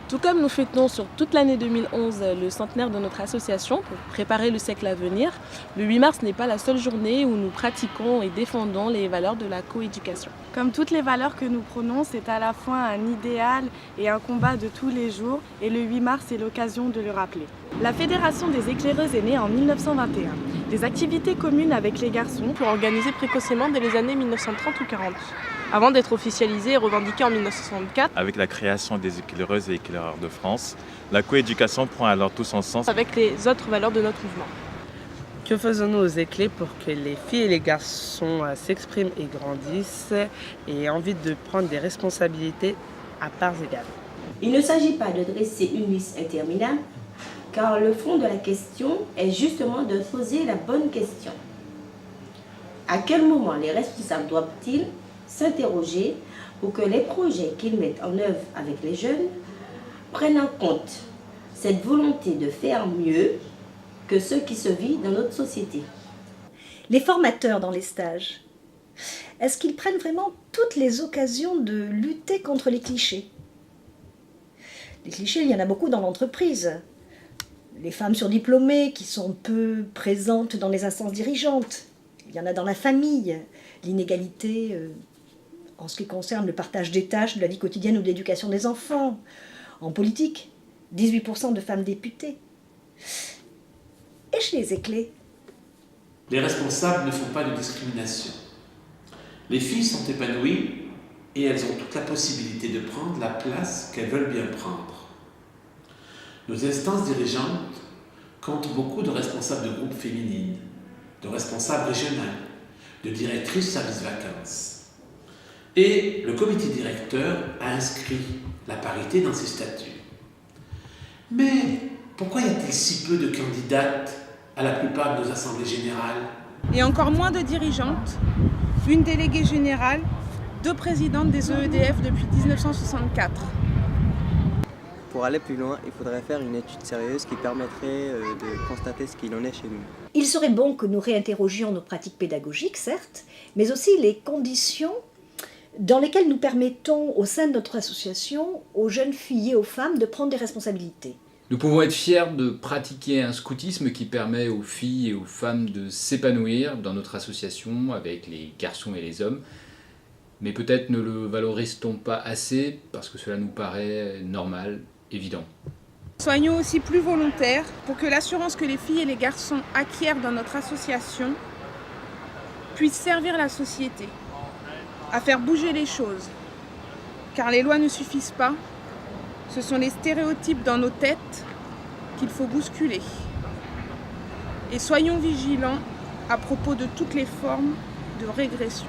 Tout comme nous fêtons sur toute l'année 2011 le centenaire de notre association pour préparer le siècle à venir, le 8 mars n'est pas la seule journée où nous pratiquons et défendons les valeurs de la coéducation. Comme toutes les valeurs que nous prônons, c'est à la fois un idéal et un combat de tous les jours, et le 8 mars est l'occasion de le rappeler. La Fédération des éclaireuses est née en 1921. Des activités communes avec les garçons Pour organiser précocement dès les années 1930 ou 40, avant d'être officialisée et revendiquée en 1964. Avec la création des éclaireuses et éclaireurs de France, la coéducation prend alors tout son sens. Avec les autres valeurs de notre mouvement. Que faisons-nous aux éclés pour que les filles et les garçons s'expriment et grandissent et aient envie de prendre des responsabilités à parts égales? Il ne s'agit pas de dresser une liste interminable, car le fond de la question est justement de poser la bonne question. À quel moment les responsables doivent-ils s'interroger pour que les projets qu'ils mettent en œuvre avec les jeunes prennent en compte cette volonté de faire mieux que ce qui se vit dans notre société? Les formateurs dans les stages, est-ce qu'ils prennent vraiment toutes les occasions de lutter contre les clichés? Les clichés, il y en a beaucoup dans l'entreprise. Les femmes surdiplômées qui sont peu présentes dans les instances dirigeantes. Il y en a dans la famille. L'inégalité en ce qui concerne le partage des tâches de la vie quotidienne ou de l'éducation des enfants. En politique, 18% de femmes députées. Et chez les éclés? Les responsables ne font pas de discrimination. Les filles sont épanouies et elles ont toute la possibilité de prendre la place qu'elles veulent bien prendre. Nos instances dirigeantes comptent beaucoup de responsables de groupes féminines, de responsables régionales, de directrices services vacances. Et le comité directeur a inscrit la parité dans ses statuts. Mais pourquoi y a-t-il si peu de candidates à la plupart de nos assemblées générales? et encore moins de dirigeantes, une déléguée générale, 2 présidentes des EEDF depuis 1964. Pour aller plus loin, il faudrait faire une étude sérieuse qui permettrait de constater ce qu'il en est chez nous. Il serait bon que nous réinterrogions nos pratiques pédagogiques, certes, mais aussi les conditions dans lesquelles nous permettons, au sein de notre association, aux jeunes filles et aux femmes de prendre des responsabilités. Nous pouvons être fiers de pratiquer un scoutisme qui permet aux filles et aux femmes de s'épanouir dans notre association avec les garçons et les hommes. Mais peut-être ne le valorise-t-on pas assez parce que cela nous paraît normal, évident. Soyons aussi plus volontaires pour que l'assurance que les filles et les garçons acquièrent dans notre association puisse servir la société, à faire bouger les choses. Car les lois ne suffisent pas, ce sont les stéréotypes dans nos têtes qu'il faut bousculer. Et soyons vigilants à propos de toutes les formes de régression.